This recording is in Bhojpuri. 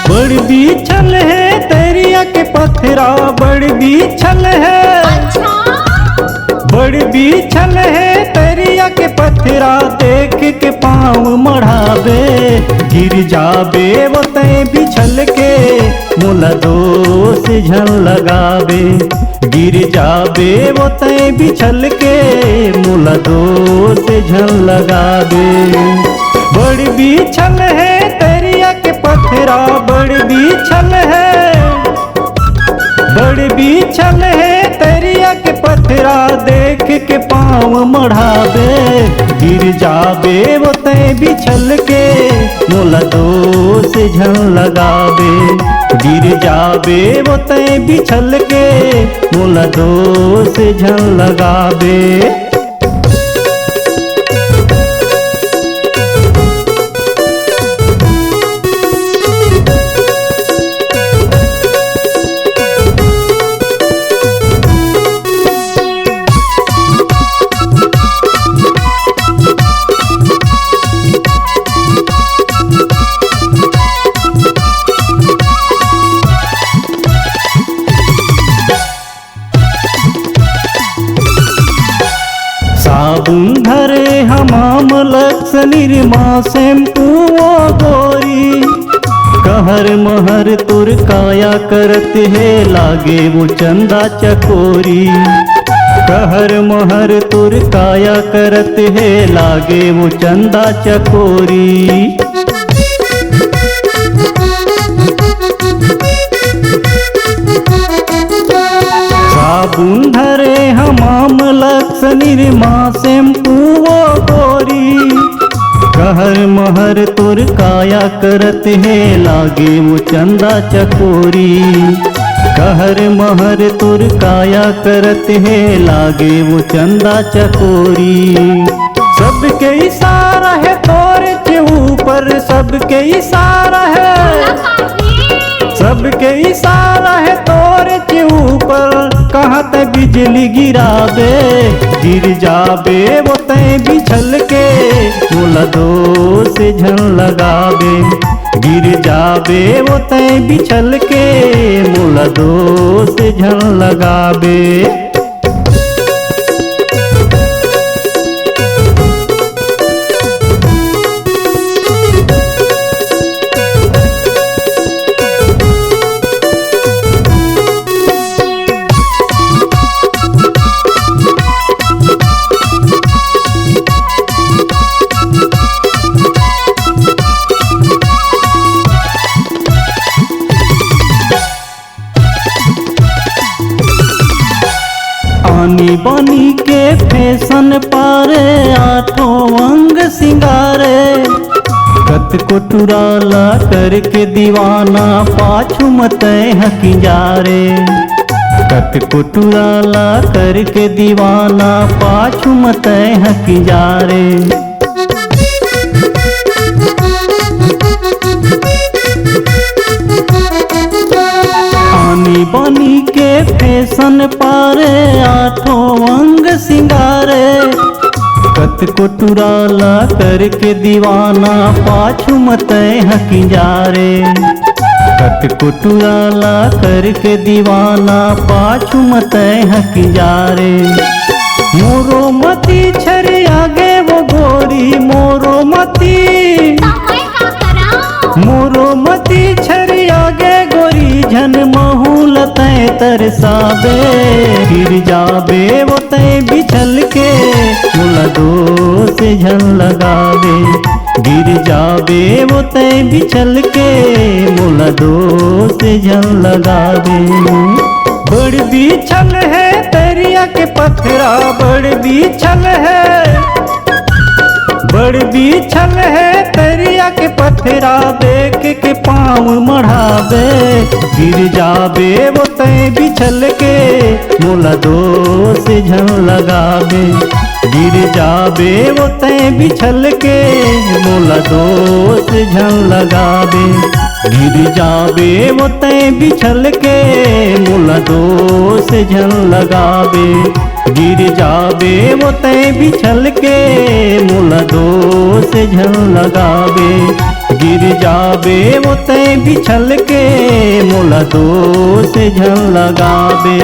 बड़ बिछल है तरिया के पथरा, बड़ बिछल है, बड़ बिछल है तरिया के पथरा, देख के पाँव मढ़ावे गिर जाबे वो तय बिछल के मोला दोष झन लगावे, गिर जाबे वो तय बिछल के मोला दोष झन लगावे। बड़ बिछल है तरिया के पथरा, बड़ बिछल है, बड़ बिछल है तरिया के पथरा, देख के पाँव मढ़ावे गिर जाबे वो तय बिछल के मोला दोष झन लगावे, गिर जाबे वो तय बिछल के मोला दोष झन लगावे। साबुन धरे हमाम लक्स निरमा शैम्पू गोरी, कहर महर तुर काया करत है लागे वो चंदा चकोरी, कहर महर तुर काया करत है लागे वो चंदा चकोरी। साबुन धरे हमाम लक्स निरमा शैम्पू गोरी, कहर महर तुर काया करत है लागे वो चंदा चकोरी, कहर महर तुर काया करत है लागे वो चंदा चकोरी। सबके इशारा है तोरे के ऊपर, सबके इशारा है, सबके इशारा है तोरे के ऊपर, कहाँ तक बिजली गिराबे गिर जाबे वो तय बिछल के मोला दोष झन लगावे, गिर जाबे वो तय बिछल के मोला दोष झन लगावे। आनी बानी के फैशन पारे आठों अंग सिंगारे, कत को टुराला करके दीवाना पाछू मतय हकी जारे, कत को टुराला करके दीवाना पाछू मतय हकी जारे। आनी बानी के फैशन पारे आठों अंग सिंगारे, कत को टुराला करके दीवाना पाछू मतय हकी जारे, कत को टुराला करके दीवाना पाछू मतय हकी जारे। मोरो मती छरे आगे वो गोरी, मोरो मती, मोरो मती छरी आगे गोरी झन महूल तय तरसाबे गिर जाबे वो तय बिछल के मोला दोष झन लगावे, गिर जाबे वो तय बिछल के मोला दोष झन लगावे। बड़ बिछल है तरिया के पथरा, बड़ बिछल है, बड़ बिछल है तरिया के पथरा, देख के पाँव मढ़ावे गिर जाबे वो तय बिछल के मोला दोष झन लगावे, गिर जाबे वो तय बिछल के मोला दोष झन लगाबे। गिर जाबे वो तय बिछल के मोला दोष झन लगाबे। गिर जाबे वो तय बिछल के मोला दोष झन लगाबे। गिर जाबे वो तय बिछल के मोला दोष झन लगाबे।